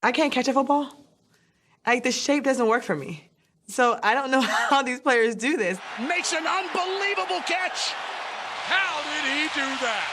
I can't catch a football. Like, the shape doesn't work for me. So I don't know how these players do this. Makes an unbelievable catch. How did he do that?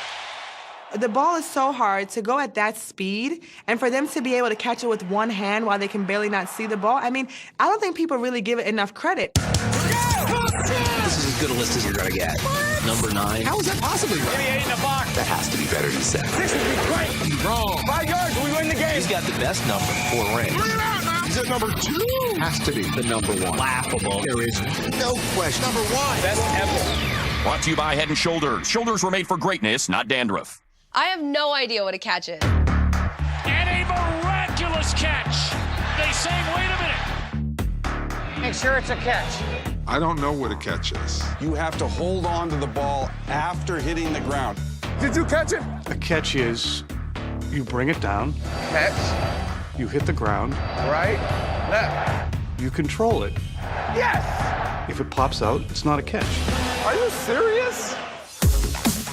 The ball is so hard to go at that speed, and for them to be able to catch it with one hand while they can barely not see the ball, I mean, I don't think people really give it enough credit. This is as good a list as you're gonna get. What? Number 9. How is that possibly right? 88 in the box. That has to be better than 7. This would be great. Wrong. 5 yards, we win the game. He's got the best number for ring. Bring it out now. He's at number 2. Has to be the number 1. Laughable. There is no question. Number 1. Best ever. Brought to you by Head & Shoulders. Shoulders were made for greatness, not dandruff. I have no idea what a catch is. And a miraculous catch. They say, wait a minute. Make sure it's a catch. I don't know what a catch is. You have to hold on to the ball after hitting the ground. Did you catch it? A catch is you bring it down, Catch. you hit the ground, Right. Left. you control it. Yes. If it pops out, it's not a catch. Are you serious?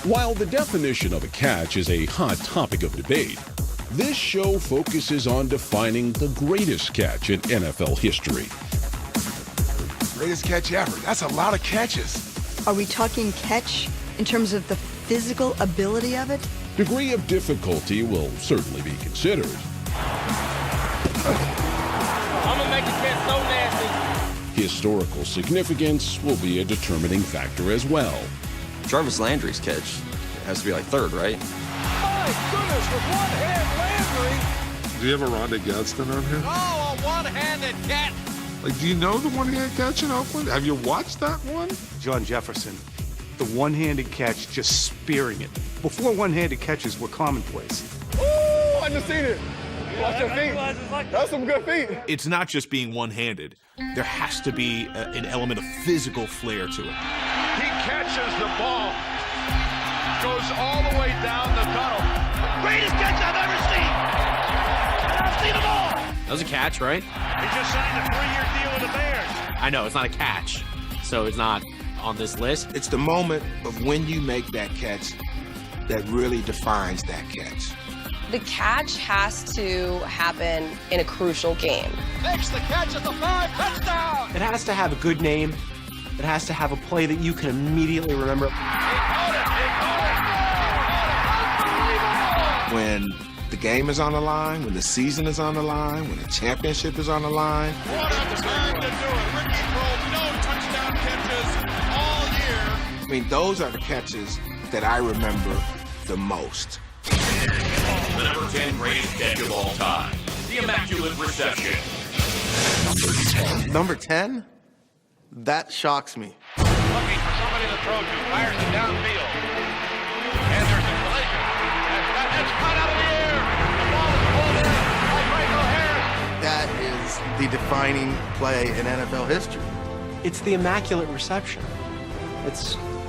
While the definition of a catch is a hot topic of debate, this show focuses on defining the greatest catch in NFL history. Greatest catch ever. That's a lot of catches. Are we talking catch in terms of the physical ability of it? Degree of difficulty will certainly be considered. I'm gonna make the catch so nasty. Historical significance will be a determining factor as well. Jarvis Landry's catch has to be like 3rd, right? My goodness, with one hand, Landry. Do you have a Rhonda Gadsden on here? Oh, a one-handed catch. Like, do you know the one-hand catch in Oakland? Have you watched that one? John Jefferson, the one-handed catch, just spearing it. Before one-handed catches were commonplace. Ooh, I just seen it. Watch your feet. That's some good feet. It's not just being one-handed. There has to be an element of physical flair to it. He catches the ball. Goes all the way down the tunnel. Greatest catch I've ever seen. I've seen them all. That was a catch, right? He just signed a 3-year deal with the Bears. I know, it's not a catch, so it's not on this list. It's the moment of when you make that catch that really defines that catch. The catch has to happen in a crucial game. Makes the catch at the 5, touchdown. It has to have a good name. It has to have a play that you can immediately remember. When the game is on the line, when the season is on the line, when the championship is on the line. What a time to do it. Ricky throws no touchdown catches all year. I mean, those are the catches that I remember the most. The number 10 greatest catch of all time. The Immaculate Reception. Number 10? That shocks me. Looking for somebody to throw to. Fires it downfield. And there's a collision. That's caught out of the air. The ball is pulled in by Franco Harris. That is the defining play in NFL history. It's the Immaculate Reception.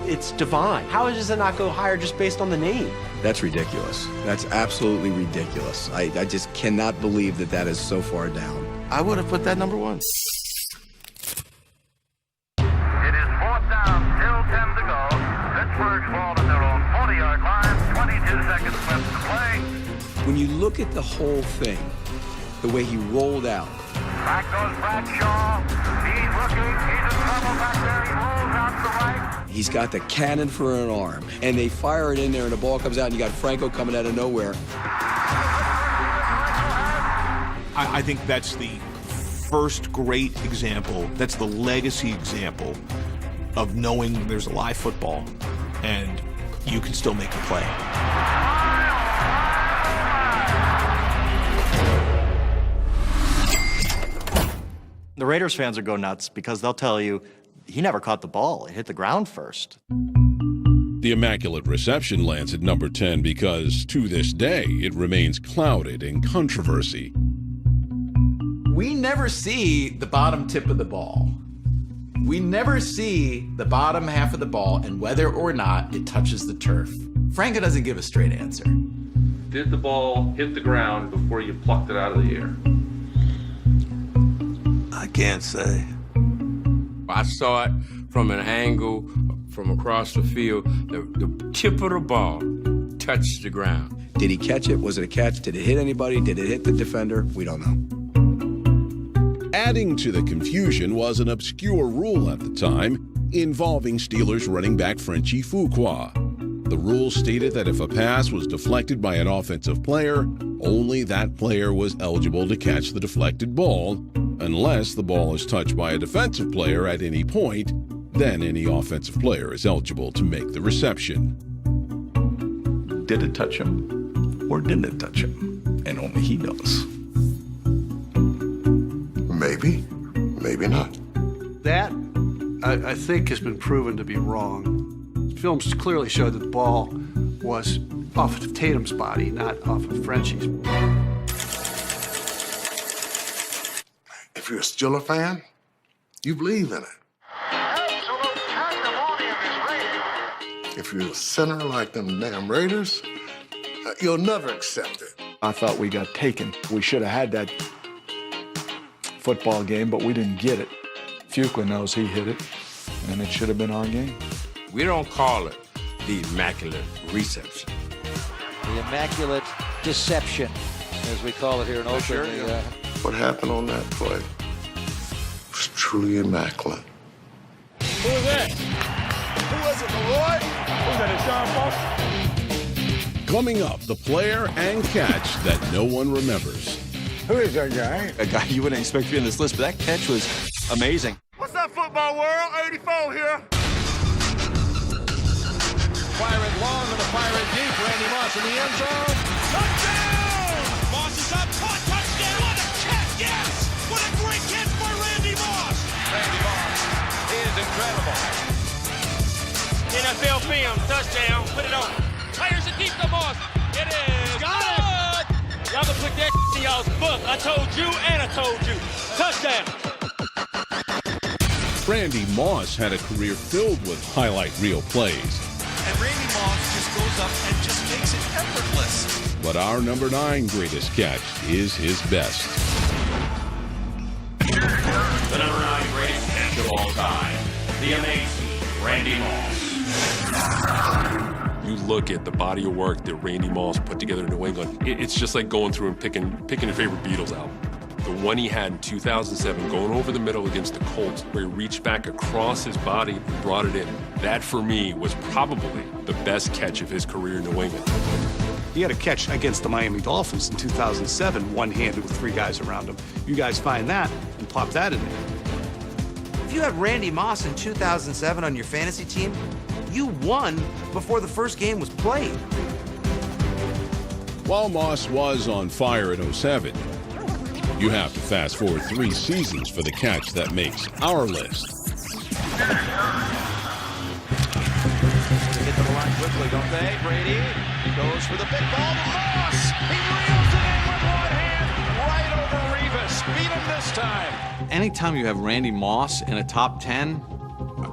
It's divine. How does it not go higher just based on the name? That's ridiculous. That's absolutely ridiculous. I just cannot believe that that is so far down. I would have put that number 1. It is 4th down, still 10 to go. Pittsburgh's ball at their own 40-yard line, 22 seconds left to play. When you look at the whole thing, the way he rolled out. Back goes Bradshaw. He's looking. He's in trouble back there. He rolls out to the right. He's got the cannon for an arm, and they fire it in there, and the ball comes out, and you got Franco coming out of nowhere. I think that's the first great example, that's the legacy example of knowing there's a live football and you can still make a play. The Raiders fans will go nuts because they'll tell you he never caught the ball. It hit the ground first. The Immaculate Reception lands at number 10 because, to this day, it remains clouded in controversy. We never see the bottom tip of the ball. We never see the bottom half of the ball and whether or not it touches the turf. Franco doesn't give a straight answer. Did the ball hit the ground before you plucked it out of the air? I can't say. I saw it from an angle from across the field. The tip of the ball touched the ground. Did he catch it? Was it a catch? Did it hit anybody? Did it hit the defender? We don't know. Adding to the confusion was an obscure rule at the time involving Steelers running back Frenchie Fuqua. The rule stated that if a pass was deflected by an offensive player, only that player was eligible to catch the deflected ball. Unless the ball is touched by a defensive player at any point, then any offensive player is eligible to make the reception. Did it touch him or didn't it touch him? And only he knows. Maybe, maybe not. That, I think, has been proven to be wrong. Films clearly showed that the ball was off of Tatum's body, not off of Frenchie's. If you're still a fan, you believe in it. If you're a sinner like them damn Raiders, you'll never accept it. I thought we got taken. We should have had that football game, but we didn't get it. Fuqua knows he hit it, and it should have been our game. We don't call it the Immaculate Reception. The Immaculate Deception, as we call it here in Oakland. Sure, yeah. What happened on that play was truly immaculate. Who was that? Who was it, Leroy? Who was that, Sean Foster? Coming up, the player and catch that no one remembers. Who is that guy? A guy you wouldn't expect to be on this list, but that catch was amazing. What's up, football world? 84 here. Firing long and the firing deep. Randy Moss in the end zone. Touchdown! Moss is up. Caught. Touchdown. What a catch. Yes! What a great catch by Randy Moss. Randy Moss is incredible. NFL film. Touchdown. Put it on. Fires it deep to Moss. It is. Got it. Y'all can put that in y'all's book. I told you and I told you. Touchdown. Randy Moss had a career filled with highlight reel plays. And Randy Moss just goes up and just makes it effortless. But our number 9 greatest catch is his best. The number 9 greatest catch of all time, the amazing Randy Moss. You look at the body of work that Randy Moss put together in New England, it's just like going through and picking your favorite Beatles album. The one he had in 2007, going over the middle against the Colts, where he reached back across his body and brought it in. That, for me, was probably the best catch of his career in New England. He had a catch against the Miami Dolphins in 2007, one-handed with 3 guys around him. You guys find that and plop that in there. If you had Randy Moss in 2007 on your fantasy team, you won before the first game was played. While Moss was on fire in 07, you have to fast forward 3 seasons for the catch that makes our list. They get to the line quickly, don't they? Brady goes for the big ball to Moss. He reels it in with one hand right over Revis. Beat him this time. Anytime you have Randy Moss in a top 10,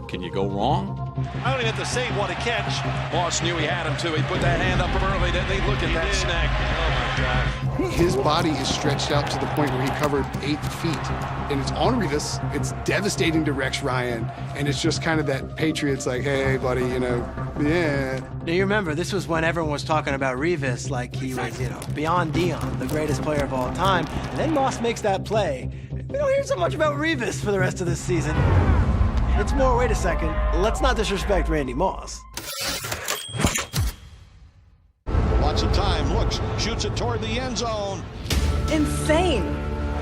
can you go wrong? I don't even have to say what a catch. Moss knew he had him too. He put that hand up early, didn't he? Look at that snack. Oh my God. His body is stretched out to the point where he covered 8 feet. And it's on Revis. It's devastating to Rex Ryan. And it's just kind of that Patriots like, hey, buddy, you know, yeah. Now, you remember, this was when everyone was talking about Revis like he was, you know, beyond Dion, the greatest player of all time. And then Moss makes that play. We don't hear so much about Revis for the rest of this season. It's more, wait a second, let's not disrespect Randy Moss. Lots of time, looks, shoots it toward the end zone. Insane.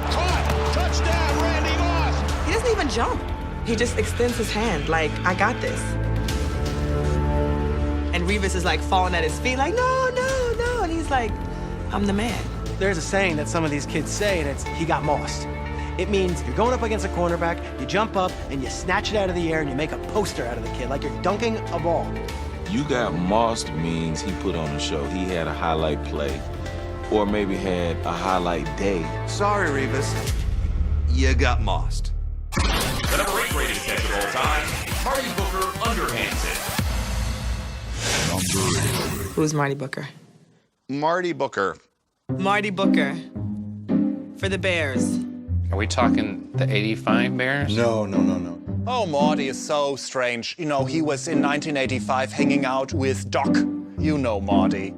Caught, touchdown, Randy Moss. He doesn't even jump. He just extends his hand like, I got this. And Revis is like falling at his feet like, no, no, no. And he's like, I'm the man. There's a saying that some of these kids say, and it's, he got mossed. It means you're going up against a cornerback, you jump up, and you snatch it out of the air, and you make a poster out of the kid, like you're dunking a ball. You got mossed means he put on a show. He had a highlight play, or maybe had a highlight day. Sorry, Revis. You got mossed. The number 8 greatest catch of all time, Marty Booker underhands it. Who's Marty Booker? Marty Booker. Marty Booker for the Bears. Are we talking the 85 Bears? No. Oh, Marty is so strange. You know, he was in 1985 hanging out with Doc. You know Marty.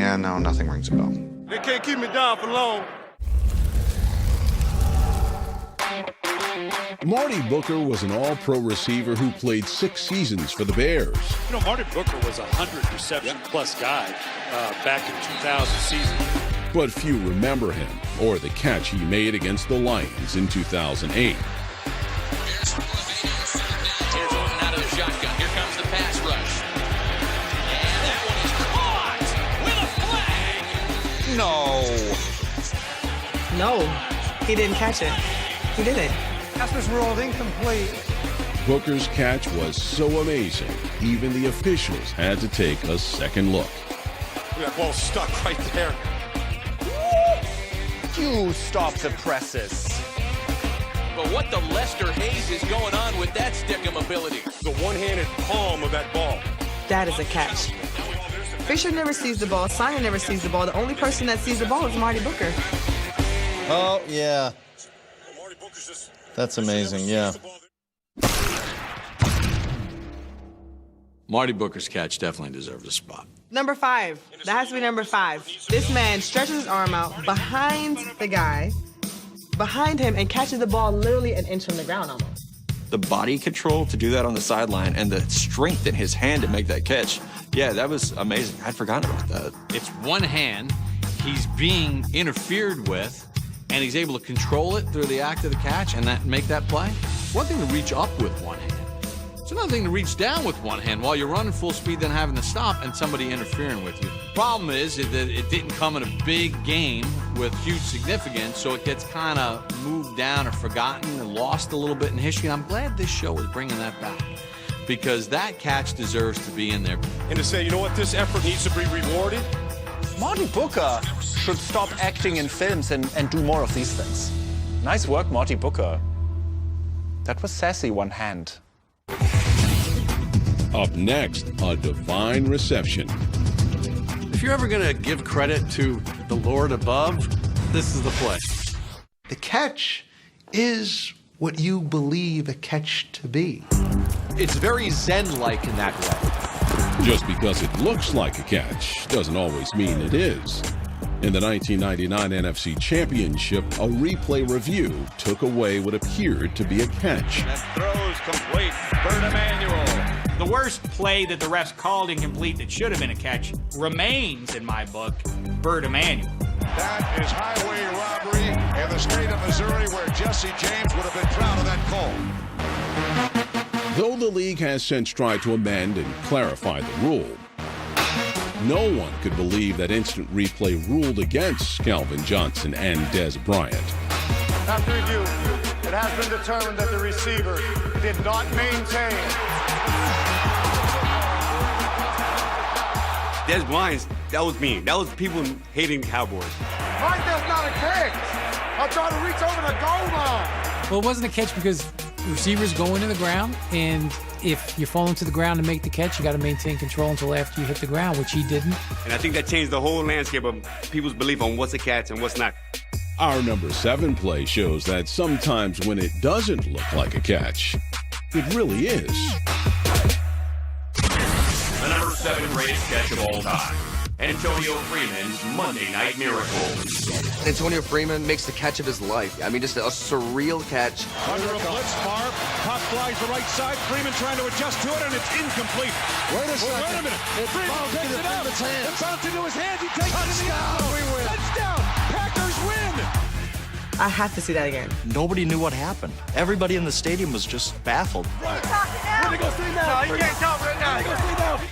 Yeah, no, nothing rings a bell. They can't keep me down for long. Marty Booker was an all-pro receiver who played 6 seasons for the Bears. You know, Marty Booker was a 100-reception-plus guy back in 2000 season. But few remember him or the catch he made against the Lions in 2008. Here's Orton out of the shotgun. Here comes the pass rush. And that one is caught with a flag. No, he didn't catch it. He didn't. Pass was ruled incomplete. Booker's catch was so amazing, even the officials had to take a second look. That ball stuck right there. You stop the presses. But what the Lester Hayes is going on with that stickum ability? The one-handed palm of that ball. That is a catch. Fisher never sees the ball. Simon never sees the ball. The only person that sees the ball is Marty Booker. Oh, yeah. That's amazing, yeah. Marty Booker's catch definitely deserves a spot. Number 5. That has to be number 5. This man stretches his arm out behind the guy, behind him, and catches the ball literally an inch from the ground almost. The body control to do that on the sideline and the strength in his hand to make that catch. Yeah, that was amazing. I'd forgotten about that. It's one hand, he's being interfered with, and he's able to control it through the act of the catch and make that play. One thing to reach up with one hand. It's another thing to reach down with one hand while you're running full speed, then having to stop and somebody interfering with you. Problem is that it didn't come in a big game with huge significance, so it gets kind of moved down or forgotten and lost a little bit in history. And I'm glad this show is bringing that back, because that catch deserves to be in there. And to say, you know what, this effort needs to be rewarded. Marty Booker should stop acting in films and do more of these things. Nice work, Marty Booker. That was sassy one hand. Up next, a divine reception. If you're ever going to give credit to the Lord above, this is the play. The catch is what you believe a catch to be. It's very Zen-like in that way. Just because it looks like a catch doesn't always mean it is. In the 1999 NFC Championship, a replay review took away what appeared to be a catch. That throw's complete. Bert Emanuel. The worst play that the refs called incomplete that should have been a catch remains, in my book, Bert Emanuel. That is highway robbery in the state of Missouri, where Jesse James would have been proud of that call. Though the league has since tried to amend and clarify the rule, no one could believe that instant replay ruled against Calvin Johnson and Dez Bryant. After review, it has been determined that the receiver did not maintain. Dez Bryant, that was me. That was people hating the Cowboys. Right, that's not a catch. I'm trying to reach over the goal line. Well, it wasn't a catch because receivers go into the ground, and if you're falling to the ground to make the catch, you got to maintain control until after you hit the ground, which he didn't. And I think that changed the whole landscape of people's belief on what's a catch and what's not. Our number 7 play shows that sometimes when it doesn't look like a catch, it really is. The number 7 greatest catch of all time, Antonio Freeman's Monday Night Miracle. Antonio Freeman makes the catch of his life. I mean, just a surreal catch. Under a blitz, Favre. Pop flies the right side. Freeman trying to adjust to it, and it's incomplete. Wait a second. Wait a minute. Freeman takes it out. It bounced into his hands. He takes it in the end zone. Touchdown. Packers win. I have to see that again. Nobody knew what happened. Everybody in the stadium was just baffled.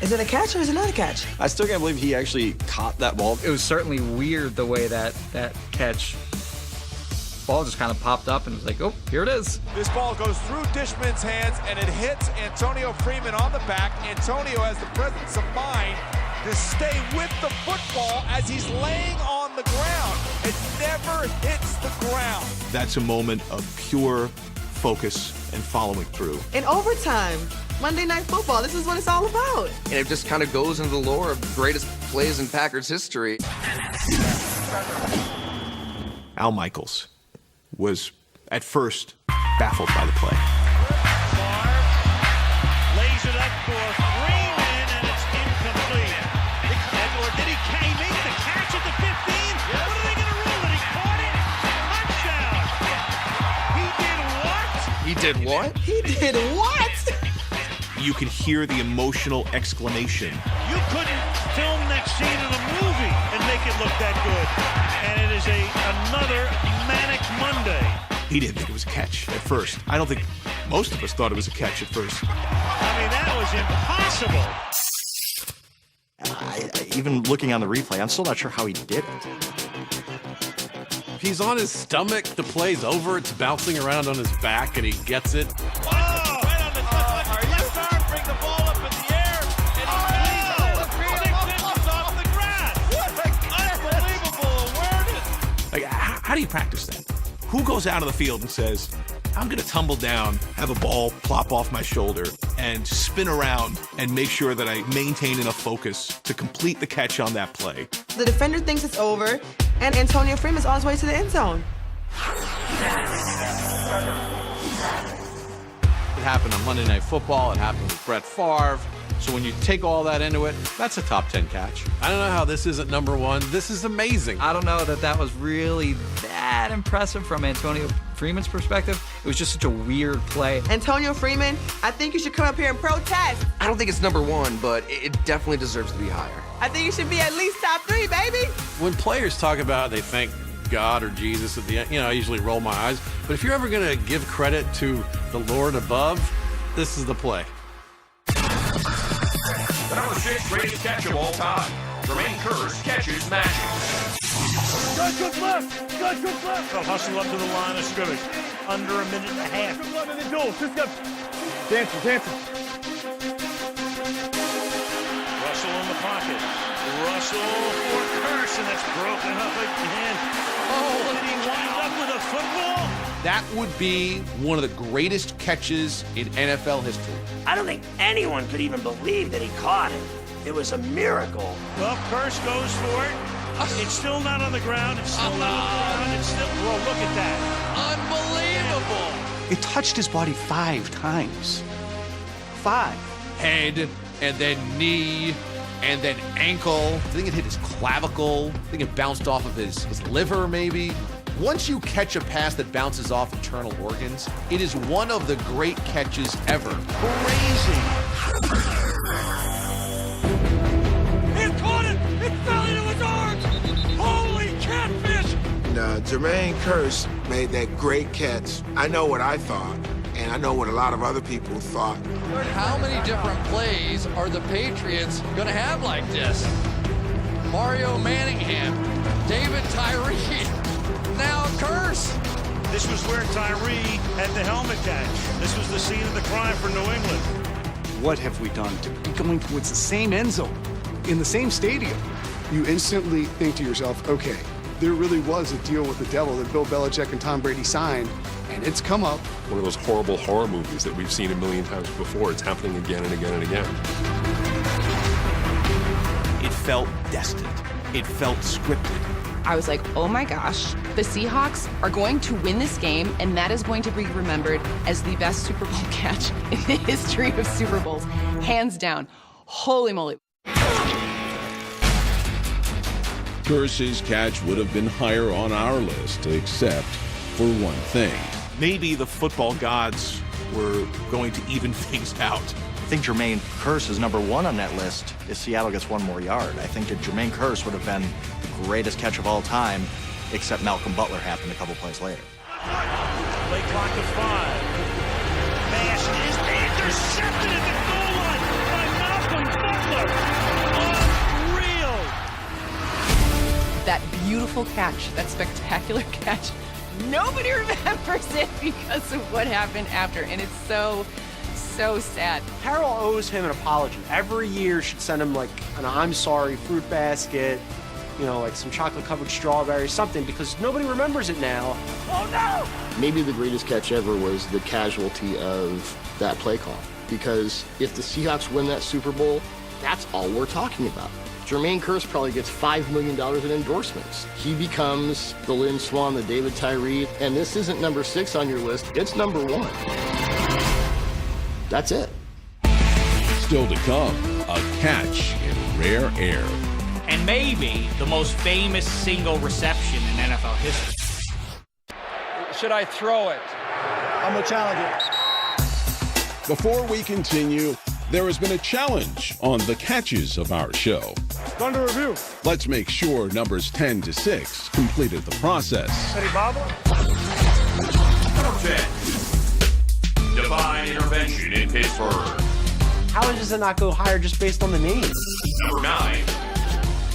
Is it a catch or is it not a catch? I still can't believe he actually caught that ball. It was certainly weird the way that catch ball just kind of popped up and was like, oh, here it is. This ball goes through Dishman's hands, and it hits Antonio Freeman on the back. Antonio has the presence of mind to stay with the football as he's laying on the ground. It never hits the ground. That's a moment of pure focus and following through. In overtime, Monday Night Football, this is what it's all about. And it just kind of goes into the lore of the greatest plays in Packers history. Al Michaels was at first baffled by the play. Lays it up for Freeman, and it's incomplete. Edward, did he make the He did what? He did what? You can hear the emotional exclamation. You couldn't film that scene in a movie and make it look that good. And it is another manic Monday. He didn't think it was a catch at first. I don't think most of us thought it was a catch at first. I mean, that was impossible. Even looking on the replay, I'm still not sure how he did it. He's on his stomach, the play's over, it's bouncing around on his back, and he gets it. Like, how do you practice that? Who goes out of the field and says, I'm going to tumble down, have a ball plop off my shoulder, and spin around and make sure that I maintain enough focus to complete the catch on that play? The defender thinks it's over, and Antonio Freeman's on his way to the end zone. It happened on Monday Night Football. It happened with Brett Favre. So when you take all that into it, that's a top 10 catch. I don't know how this isn't number one. This is amazing. I don't know that was really that impressive from Antonio Freeman's perspective. It was just such a weird play. Antonio Freeman, I think you should come up here and protest. I don't think it's number one, but it definitely deserves to be higher. I think you should be at least top 3, baby. When players talk about they thank God or Jesus at the end, I usually roll my eyes. But if you're ever going to give credit to the Lord above, this is the play. The number 6 greatest catch of all time. Jermaine Kearse catches magic. Good left. They'll hustle up to the line of scrimmage. Under a minute and a half. And they do. Just got dancing. Russell in the pocket. Russell for Kearse, and that's broken up again. Oh, did he wind up with a football? That would be one of the greatest catches in NFL history. I don't think anyone could even believe that he caught it. It was a miracle. Well, Kearse goes for it. It's still not on the ground. It's still not on the ground. It's still. Whoa, look at that. Unbelievable. It touched his body 5 times. 5. Head, and then knee, and then ankle. I think it hit his clavicle. I think it bounced off of his liver, maybe. Once you catch a pass that bounces off internal organs, it is one of the great catches ever. Crazy. He caught it! It fell into his arms! Holy catfish! Jermaine Kearse made that great catch. I know what I thought, and I know what a lot of other people thought. How many different plays are the Patriots going to have like this? Mario Manningham, David Tyree, now Kearse. This was where Tyree had the helmet catch. This was the scene of the crime for New England. What have we done to be going towards the same end zone in the same stadium? You instantly think to yourself, okay, there really was a deal with the devil that Bill Belichick and Tom Brady signed, and it's come up. One of those horrible horror movies that we've seen a million times before. It's happening again and again and again. It felt destined. It felt scripted. I was like, oh my gosh, the Seahawks are going to win this game, and that is going to be remembered as the best Super Bowl catch in the history of Super Bowls. Hands down. Holy moly. Kearse's catch would have been higher on our list, except for one thing. Maybe the football gods were going to even things out. I think Jermaine Kearse is number 1 on that list if Seattle gets one more yard. I think that Jermaine Kearse would have been the greatest catch of all time, except Malcolm Butler happened a couple plays later. Play clock to 5. Pass is intercepted at the goal line by Malcolm Butler. Unreal. That beautiful catch, that spectacular catch, nobody remembers it because of what happened after, and it's so sad. Carroll owes him an apology. Every year should send him like an I'm sorry fruit basket, like some chocolate-covered strawberries, something, because nobody remembers it now. Oh, no! Maybe the greatest catch ever was the casualty of that play call. Because if the Seahawks win that Super Bowl, that's all we're talking about. Jermaine Kearse probably gets $5 million in endorsements. He becomes the Lynn Swann, the David Tyree, and this isn't number 6 on your list, it's number 1. That's it. Still to come, a catch in rare air. And maybe the most famous single reception in NFL history. Should I throw it? I'm going to challenge it. Before we continue, there has been a challenge on the catches of our show. Under review. Let's make sure numbers 10 to 6 completed the process. Ready, Bob? Number 10. Divine Intervention in Pittsburgh. How does it not go higher just based on the name? Number 9.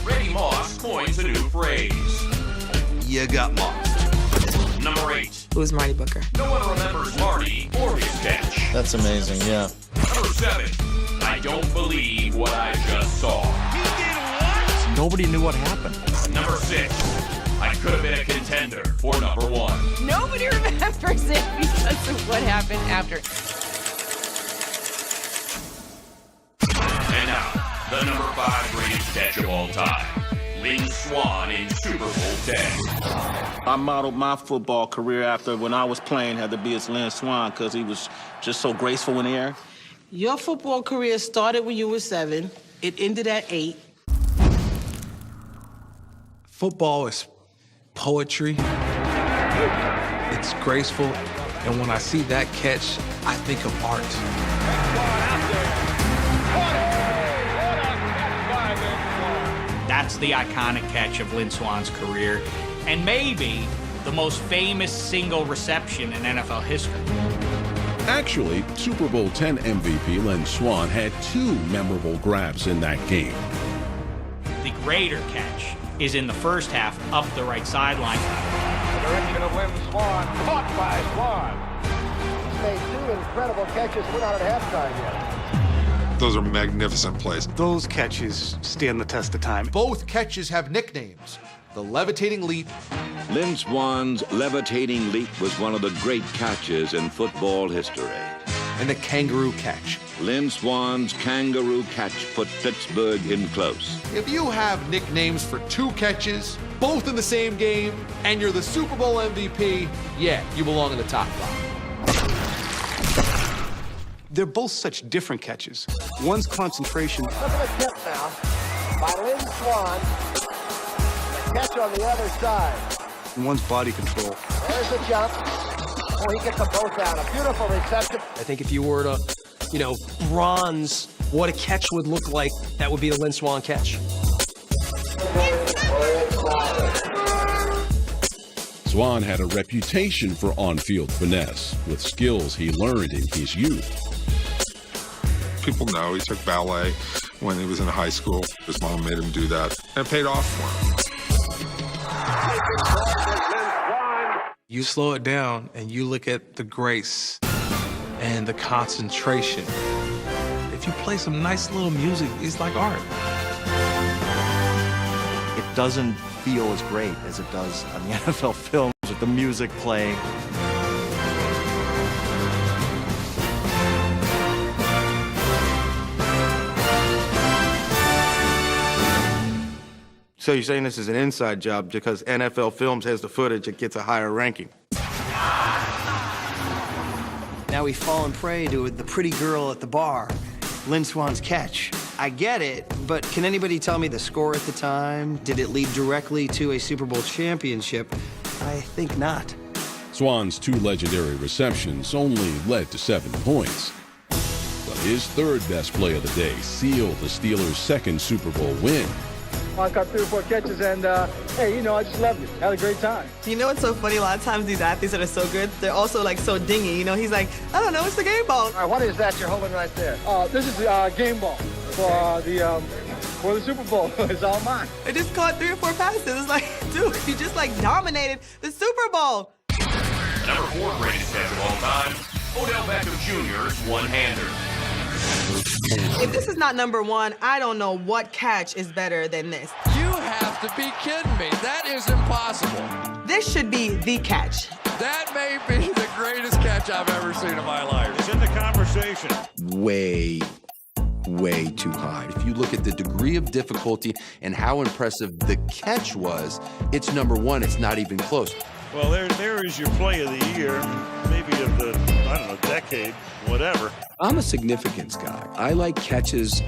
Randy Moss coins a new phrase. You got lost. Number 8. Who's Marty Booker? No one remembers Marty or his catch. That's amazing, yeah. Number 7. I don't believe what I just saw. He did what? Nobody knew what happened. Number 6. I could have been a contender for number 1. Nobody remembers it because of what happened after. And now, the number 5 greatest catch of all time. Lynn Swann in Super Bowl 10. I modeled my football career after when I was playing had to be as Lynn Swann because he was just so graceful in the air. Your football career started when you were 7. It ended at 8. Football is poetry. It's graceful. And when I see that catch, I think of art. That's the iconic catch of Lynn Swann's career, and maybe the most famous single reception in NFL history. Actually, Super Bowl 10 MVP Lynn Swann had 2 memorable grabs in that game. The greater catch is in the first half up the right sideline. The direction of Lynn Swann, caught by Swann. He's made 2 incredible catches. We're not at halftime yet. Those are magnificent plays. Those catches stand the test of time. Both catches have nicknames. The levitating leap. Lynn Swann's levitating leap was one of the great catches in football history. And the kangaroo catch. Lynn Swann's kangaroo catch put Pittsburgh in close. If you have nicknames for 2 catches, both in the same game, and you're the Super Bowl MVP, yeah, you belong in the top 5. They're both such different catches. One's concentration. Look at the catch now by Lynn Swann. The catch on the other side. And one's body control. There's the jump. Oh, he gets them both out. A beautiful reception. I think if you were to, bronze what a catch would look like, that would be a Lynn Swann catch. Swann had a reputation for on-field finesse with skills he learned in his youth. People know he took ballet when he was in high school. His mom made him do that, and it paid off for him. You slow it down and you look at the grace and the concentration. If you play some nice little music, it's like art. It doesn't feel as great as it does on the NFL films with the music playing. So you're saying this is an inside job because NFL Films has the footage, it gets a higher ranking. Now we've fallen prey to the pretty girl at the bar, Lynn Swann's catch. I get it, but can anybody tell me the score at the time? Did it lead directly to a Super Bowl championship? I think not. Swann's 2 legendary receptions only led to 7 points. But his 3rd best play of the day sealed the Steelers' 2nd Super Bowl win. I caught 3 or 4 catches, and hey, I just loved it. Had a great time. You know what's so funny? A lot of times these athletes that are so good, they're also like so dingy. He's like, I don't know, it's the game ball. All right, what is that you're holding right there? This is the game ball for the Super Bowl. It's all mine. They just caught 3 or 4 passes. It's like, dude, you just dominated the Super Bowl. Number 4 greatest catch of all time, Odell Beckham Jr.'s one-hander. If this is not number 1, I don't know what catch is better than this. You have to be kidding me. That is impossible. This should be the catch. That may be the greatest catch I've ever seen in my life. It's in the conversation. Way too high. If you look at the degree of difficulty and how impressive the catch was, it's number 1. It's not even close. Well, there is your play of the year, maybe of the, decade, whatever. I'm a significance guy. I like catches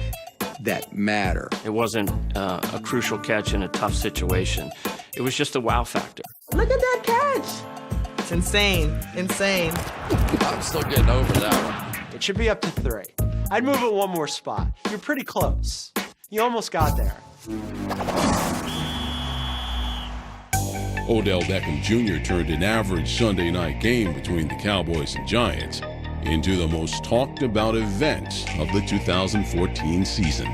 that matter. It wasn't a crucial catch in a tough situation. It was just a wow factor. Look at that catch. insane. Insane. I'm still getting over that one. It should be up to 3. I'd move it one more spot. You're pretty close. You almost got there. Odell Beckham Jr. turned an average Sunday night game between the Cowboys and Giants into the most talked about event of the 2014 season.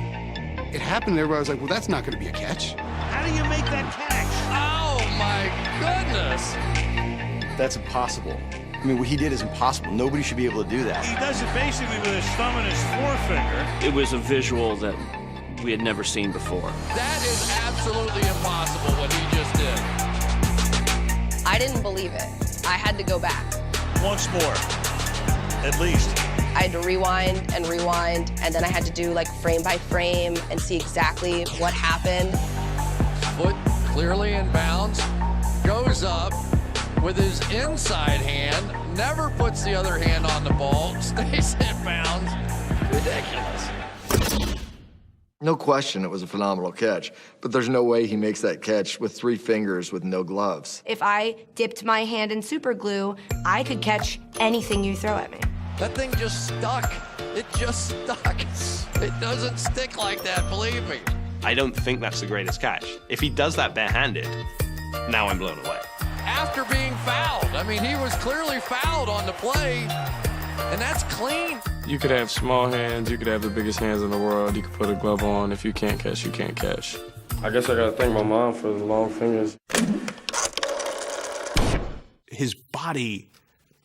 It happened, and everybody was like, well, that's not going to be a catch. How do you make that catch? Oh my goodness! That's impossible. I mean, what he did is impossible. Nobody should be able to do that. He does it basically with his thumb and his forefinger. It was a visual that we had never seen before. That is absolutely impossible what he just did. I didn't believe it. I had to go back. Once more, at least. I had to rewind, and then I had to do like frame by frame and see exactly what happened. Foot clearly in bounds, goes up with his inside hand, never puts the other hand on the ball, stays in bounds. Ridiculous. No question it was a phenomenal catch, but there's no way he makes that catch with 3 fingers with no gloves. If I dipped my hand in super glue, I could catch anything you throw at me. That thing just stuck. It just stuck. It doesn't stick like that, believe me. I don't think that's the greatest catch. If he does that barehanded, now I'm blown away. After being fouled. I mean, he was clearly fouled on the play, and that's clean. You could have small hands, you could have the biggest hands in the world, you could put a glove on. If you can't catch, you can't catch. I guess I gotta thank my mom for the long fingers. His body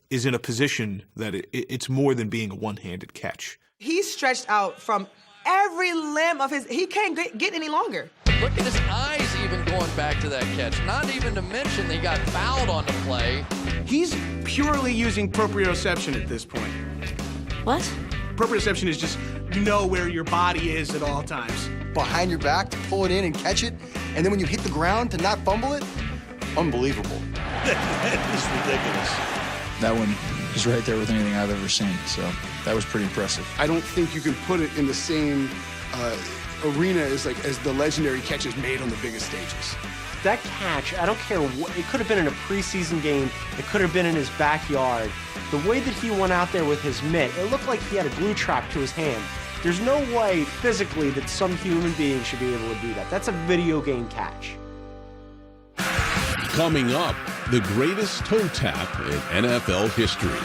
is in a position that it's more than being a one-handed catch. He's stretched out from every limb of his, he can't get any longer. Look at his eyes even going back to that catch. Not even to mention he got fouled on the play. He's purely using proprioception at this point. What? Proprioception is just, you know where your body is at all times. Behind your back to pull it in and catch it, and then when you hit the ground to not fumble it, unbelievable. That is ridiculous. That one is right there with anything I've ever seen, so that was pretty impressive. I don't think you can put it in the same arena as the legendary catches made on the biggest stages. That catch, I don't care what, it could have been in a preseason game, it could have been in his backyard. The way that he went out there with his mitt, it looked like he had a glue trap to his hand. There's no way physically that some human being should be able to do that. That's a video game catch. Coming up, the greatest toe tap in NFL history.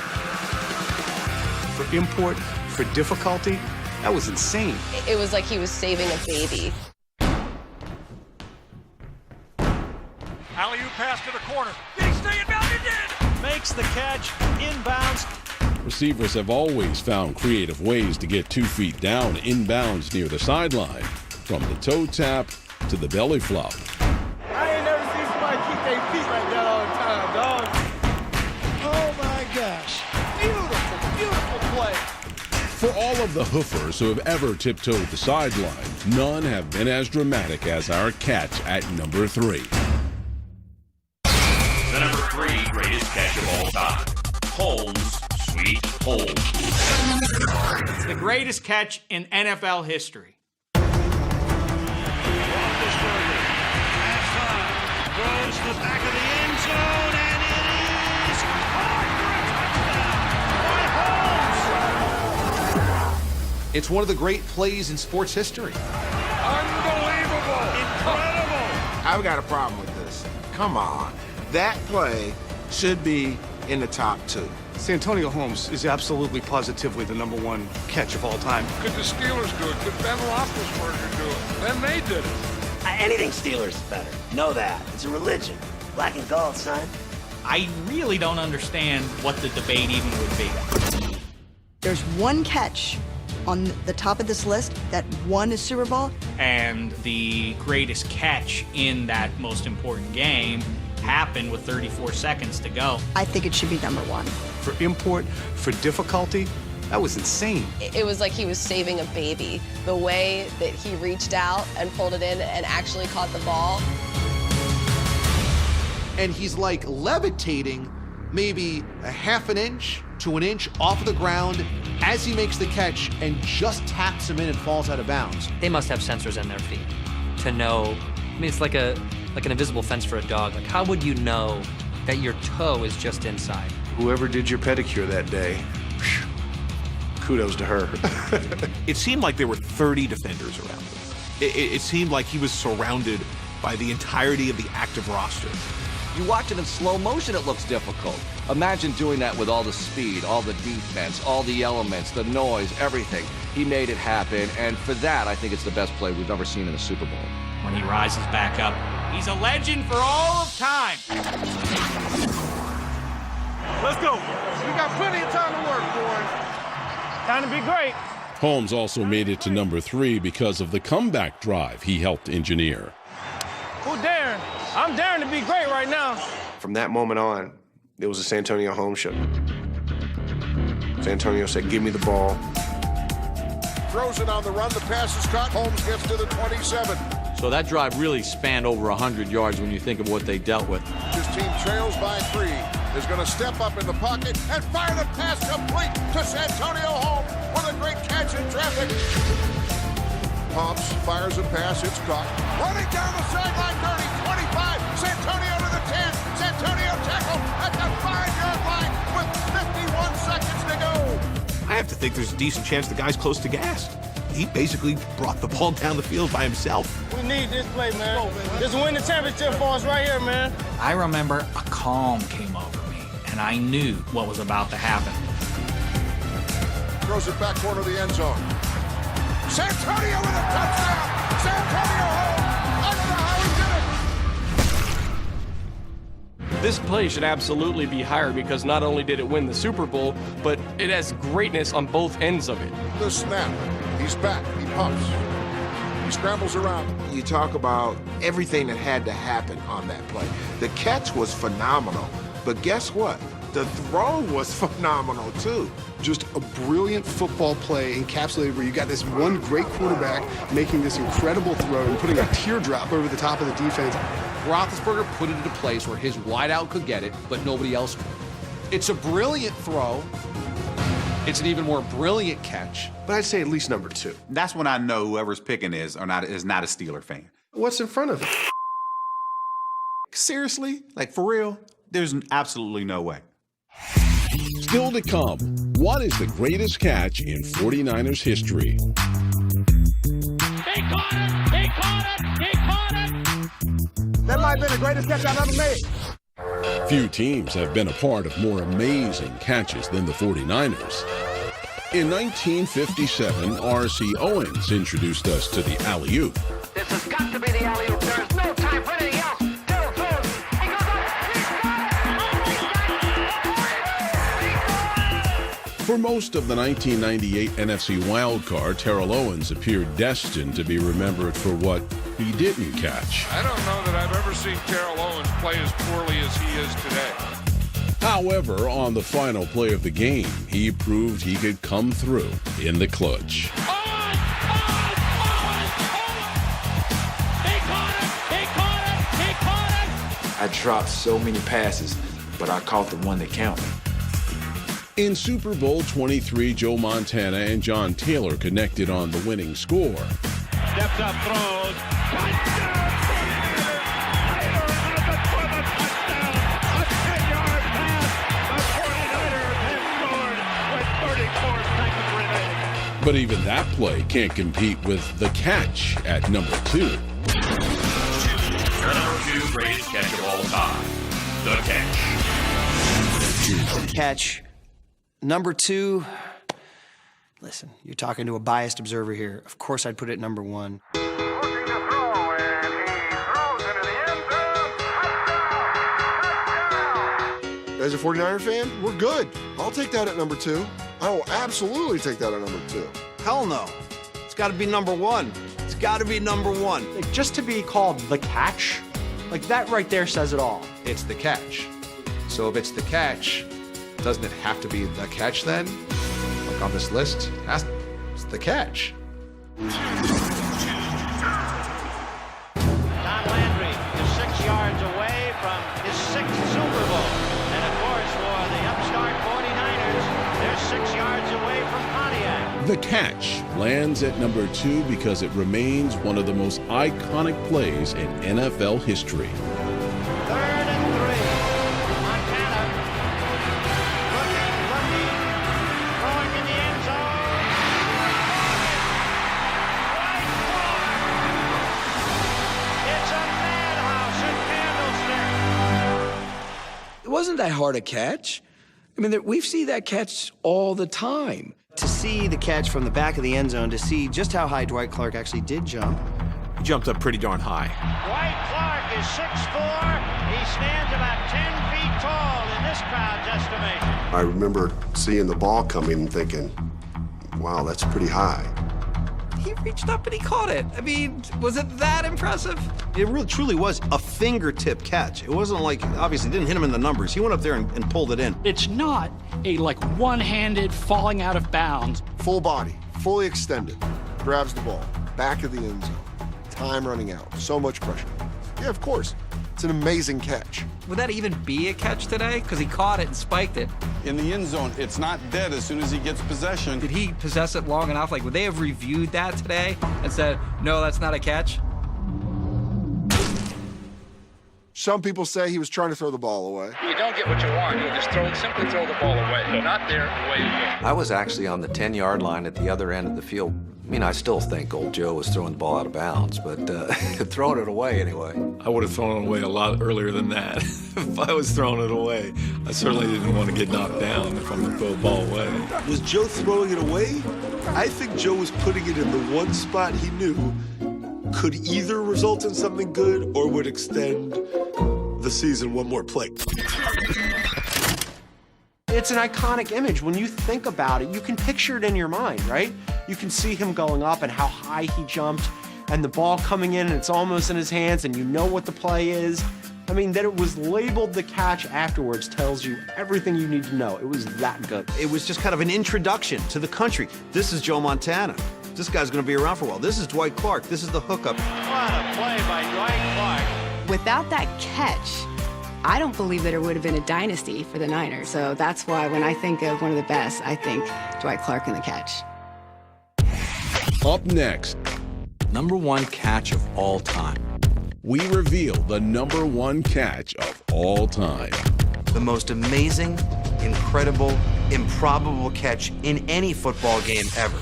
For import, for difficulty, that was insane. It was like he was saving a baby. Alley-oop pass to the corner. Big stay inbound, he did! Makes the catch, inbounds. Receivers have always found creative ways to get 2 feet down inbounds near the sideline, from the toe tap to the belly flop. I ain't never seen somebody keep their feet like that all the time, dog. Oh my gosh. Beautiful, beautiful play. For all of the hoofers who have ever tiptoed the sideline, none have been as dramatic as our catch at number 3. The number 3 greatest catch of all time. Holmes, Sweet Holmes. It's the greatest catch in NFL history. Goes to the back of the end zone, and it is caught for a touchdown by Holmes. It's one of the great plays in sports history. Unbelievable. Incredible. I've got a problem with this. Come on. That play should be in the top 2. Santonio Holmes is absolutely positively the #1 catch of all time. Could the Steelers do it? Could Ben Roethlisberger do it? Then they did it. Anything Steelers is better. Know that. It's a religion. Black and gold, son. I really don't understand what the debate even would be. There's one catch on the top of this list that won a Super Bowl. And the greatest catch in that most important game happened with 34 seconds to go. I think it should be #1. For import, for difficulty, that was insane. It was like he was saving a baby. The way that he reached out and pulled it in and actually caught the ball. And he's like levitating maybe a half an inch to an inch off of the ground as he makes the catch and just taps him in and falls out of bounds. They must have sensors in their feet to know. I mean, it's like an invisible fence for a dog. Like, how would you know that your toe is just inside. Whoever did your pedicure that day, whew, kudos to her. It seemed like there were 30 defenders around him. It seemed like he was surrounded by the entirety of the active roster. You watch it in slow motion, it looks difficult. Imagine doing that with all the speed, all the defense, all the elements, the noise, everything. He made it happen, and for that, I think it's the best play we've ever seen in a Super Bowl. When he rises back up, he's a legend for all of time. Let's go. We got plenty of time to work, boys. Time to be great. Holmes also made it to number 3 because of the comeback drive he helped engineer. Who daring? I'm daring to be great right now. From that moment on, it was a Santonio Holmes show. Santonio said, give me the ball. Throws it on the run. The pass is caught. Holmes gets to the 27. So that drive really spanned over 100 yards when you think of what they dealt with. His team trails by 3. Is going to step up in the pocket and fire the pass complete to Santonio Holmes with a great catch in traffic. Pumps, fires a pass, it's caught. Running down the sideline, 30, 25, Santonio to the 10. Santonio tackle at the 5-yard line with 51 seconds to go. I have to think there's a decent chance the guy's close to gassed. He basically brought the ball down the field by himself. We need this play, man. This win the championship for us right here, man. I remember a calm came over me, and I knew what was about to happen. Throws it back corner of the end zone. Santonio with a touchdown! Santonio Holmes! I don't know how he did it! This play should absolutely be higher because not only did it win the Super Bowl, but it has greatness on both ends of it. The snap. He's back. He pumps. He scrambles around. You talk about everything that had to happen on that play. The catch was phenomenal, but guess what? The throw was phenomenal, too. Just a brilliant football play encapsulated where you got this one great quarterback making this incredible throw and putting a teardrop over the top of the defense. Roethlisberger put it into place where his wideout could get it, but nobody else could. It's a brilliant throw. It's an even more brilliant catch. But I'd say at least number 2. That's when I know whoever's picking is not a Steeler fan. What's in front of it? Seriously? Like, for real? There's absolutely no way. Still to come, what is the greatest catch in 49ers history? He caught it! He caught it! He caught it! That might have been the greatest catch I've ever made. Few teams have been a part of more amazing catches than the 49ers. In 1957, R.C. Owens introduced us to the alley-oop. This has got to be the alley-oop. There is no time for anything else. Terrell throws. He goes up. For most of the 1998 NFC wildcard, Terrell Owens appeared destined to be remembered for what he didn't catch. I don't know that I've ever seen Terrell Owens play as poorly as he is today. However, on the final play of the game, he proved he could come through in the clutch. I dropped so many passes, but I caught the one that counted. In Super Bowl 23, Joe Montana and John Taylor connected on the winning score. Steps up, throws. Touchdown! But even that play can't compete with the catch at number 2. The number 2 greatest catch of all time. The catch. The catch. Number 2. Listen, you're talking to a biased observer here. Of course I'd put it number 1. As a 49er fan, we're good. I'll take that at number 2. I will absolutely take that at number 2. Hell no. It's got to be number 1. It's got to be number 1. Like, just to be called the catch, like that right there says it all. It's the catch. So if it's the catch, doesn't it have to be the catch then? Like on this list, it's the catch. Don Landry is 6 yards away from his 6th Super Bowl. And of course, for the upstart 49ers, they're 6 yards away from Pontiac. The catch lands at number 2 because it remains one of the most iconic plays in NFL history. 3rd and 3. wasn't that hard a catch. I mean, we see that catch all the time. To see the catch from the back of the end zone, to see just how high Dwight Clark actually did jump. He jumped up pretty darn high. Dwight Clark is 6'4". He stands about 10 feet tall in this crowd's estimation. I remember seeing the ball coming and thinking, wow, that's pretty high. He reached up and he caught it. I mean, was it that impressive? It really truly was a fingertip catch. It wasn't like, obviously, didn't hit him in the numbers. He went up there and pulled it in. It's not a like one-handed falling out of bounds. Full body, fully extended, grabs the ball, back of the end zone. Time running out, so much pressure. Yeah, of course. It's an amazing catch. Would that even be a catch today? Because he caught it and spiked it. In the end zone, it's not dead as soon as he gets possession. Did he possess it long enough? Like, would they have reviewed that today and said, no, that's not a catch? Some people say he was trying to throw the ball away. You don't get what you want. You just simply throw the ball away. Not there, away again. I was actually on the 10-yard line at the other end of the field. I mean, I still think old Joe was throwing the ball out of bounds, but throwing it away anyway. I would have thrown it away a lot earlier than that. If I was throwing it away, I certainly didn't want to get knocked down if I'm going to throw the ball away. Was Joe throwing it away? I think Joe was putting it in the one spot he knew could either result in something good or would extend the season one more play. It's an iconic image. When you think about it, you can picture it in your mind, right? You can see him going up and how high he jumped and the ball coming in and it's almost in his hands and you know what the play is. I mean, that it was labeled the catch afterwards tells you everything you need to know. It was that good. It was just kind of an introduction to the country. This is Joe Montana. This guy's going to be around for a while. This is Dwight Clark. This is the hookup. What a play by Dwight Clark. Without that catch, I don't believe that it would have been a dynasty for the Niners. So that's why when I think of one of the best, I think Dwight Clark and the catch. Up next, #1 catch of all time. We reveal the #1 catch of all time. The most amazing, incredible, improbable catch in any football game ever.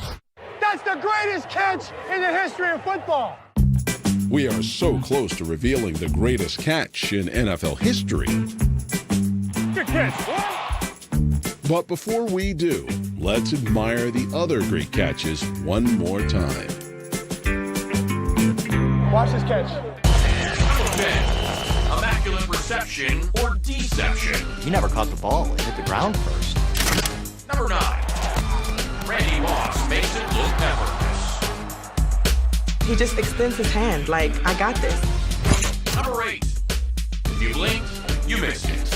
That's the greatest catch in the history of football. We are so close to revealing the greatest catch in NFL history. Good catch. But before we do, let's admire the other great catches one more time. Watch this catch. Number 10, immaculate reception or deception. He never caught the ball. It hit the ground first. Number 9, Randy Moss makes it look effortless. He just extends his hand like, I got this. Number 8, if you blinked, you missed it.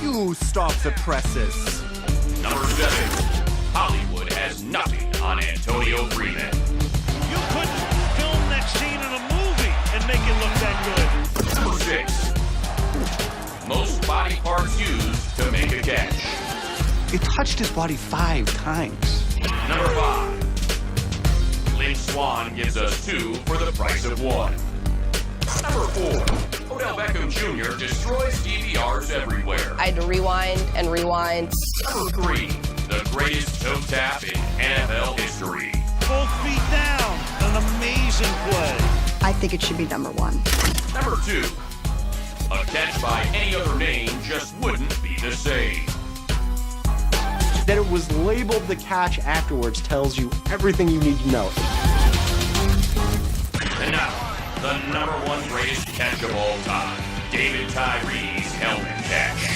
You stop the presses. Number 7, Hollywood has nothing on Antonio Freeman. You couldn't film that scene in a movie and make it look that good. Number 6, most body parts used to make a catch. It touched his body 5 times. Number 5, Lynch Swann gives us 2 for the price of 1. Number 4, Odell Beckham Jr. destroys DVRs everywhere. I had to rewind and rewind. Number 3, the greatest toe tap in NFL history. Both feet down, an amazing play. I think it should be #1. Number 2, a catch by any other name just wouldn't be the same. That it was labeled the catch afterwards tells you everything you need to know. And now, the #1 greatest catch of all time, David Tyree's helmet catch.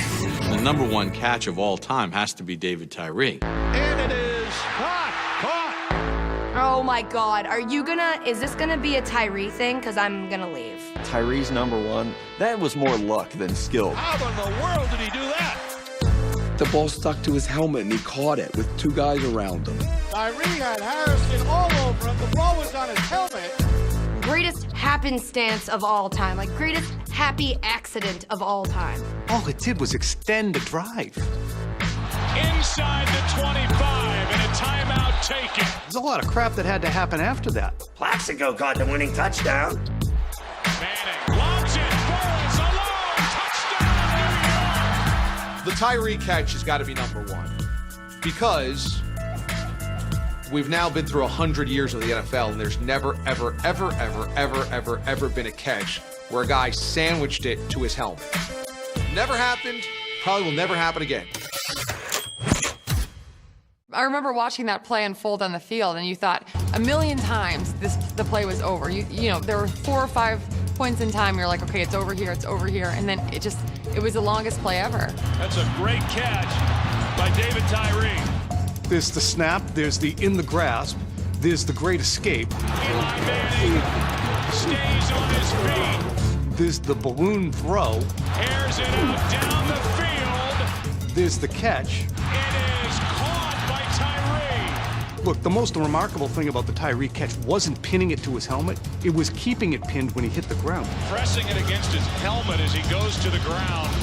The #1 catch of all time has to be David Tyree. And it is caught. Oh my God, is this gonna be a Tyree thing? Cause I'm gonna leave. Tyree's #1. That was more luck than skill. How in the world did he do that? The ball stuck to his helmet and he caught it with 2 guys around him. Tyree had Harrison all over him. The ball was on his helmet. Greatest happenstance of all time, like greatest happy accident of all time. All it did was extend the drive. Inside the 25 and a timeout taken. There's a lot of crap that had to happen after that. Plaxico caught the winning touchdown. Manning lobs it. Burns alone. Touchdown, New York. The Tyree catch has got to be #1 because we've now been through 100 years of the NFL, and there's never, ever been a catch where a guy sandwiched it to his helmet. Never happened, probably will never happen again. I remember watching that play unfold on the field, and you thought a million times the play was over. You know, there were 4 or 5 points in time. You're like, okay, it's over here, and then it was the longest play ever. That's a great catch by David Tyree. There's the snap, there's the in the grasp, there's the great escape. Eli Manning stays on his feet. There's the balloon throw. Airs it out down the field. There's the catch. It is caught by Tyree. Look, the most remarkable thing about the Tyree catch wasn't pinning it to his helmet. It was keeping it pinned when he hit the ground. Pressing it against his helmet as he goes to the ground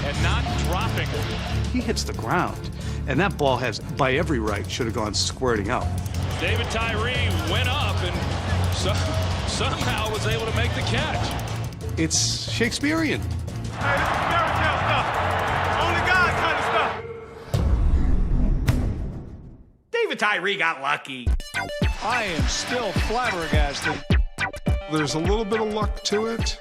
and not dropping it. He hits the ground, and that ball has, by every right, should have gone squirting out. David Tyree went up and somehow was able to make the catch. It's Shakespearean. Hey, this is fairy tale stuff. Only God kind of stuff. David Tyree got lucky. I am still flabbergasted. There's a little bit of luck to it.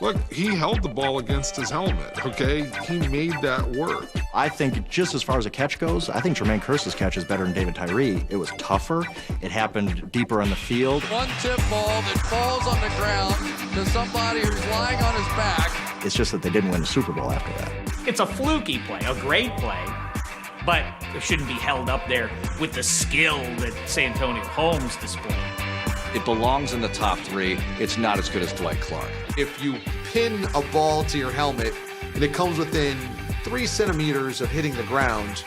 Look, he held the ball against his helmet, okay? He made that work. I think just as far as a catch goes, I think Jermaine Kearse's catch is better than David Tyree. It was tougher. It happened deeper on the field. One tip ball that falls on the ground to somebody who's lying on his back. It's just that they didn't win the Super Bowl after that. It's a fluky play, a great play, but it shouldn't be held up there with the skill that Santonio Holmes displayed. It belongs in the top 3. It's not as good as Dwight Clark. If you pin a ball to your helmet and it comes within 3 centimeters of hitting the ground,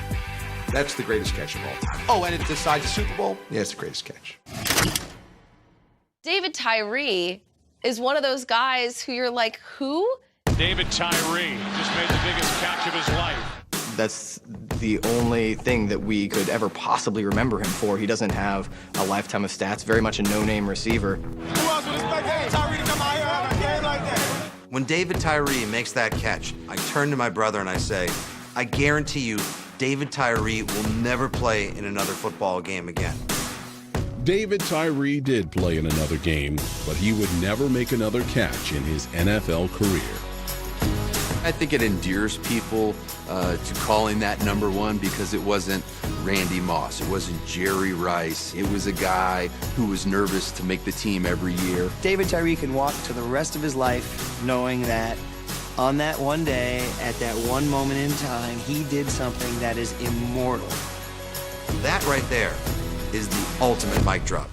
that's the greatest catch of all time. Oh, and it decides the Super Bowl? Yeah, it's the greatest catch. David Tyree is one of those guys who you're like, who? David Tyree just made the biggest catch of his life. That's the only thing that we could ever possibly remember him for. He doesn't have a lifetime of stats, very much a no-name receiver. Who else would expect David Tyree to come out here and have a game like that? When David Tyree makes that catch, I turn to my brother and I say, I guarantee you, David Tyree will never play in another football game again. David Tyree did play in another game, but he would never make another catch in his NFL career. I think it endears people to calling that number one because it wasn't Randy Moss. It wasn't Jerry Rice. It was a guy who was nervous to make the team every year. David Tyree can walk to the rest of his life knowing that on that one day, at that one moment in time, he did something that is immortal. That right there is the ultimate mic drop.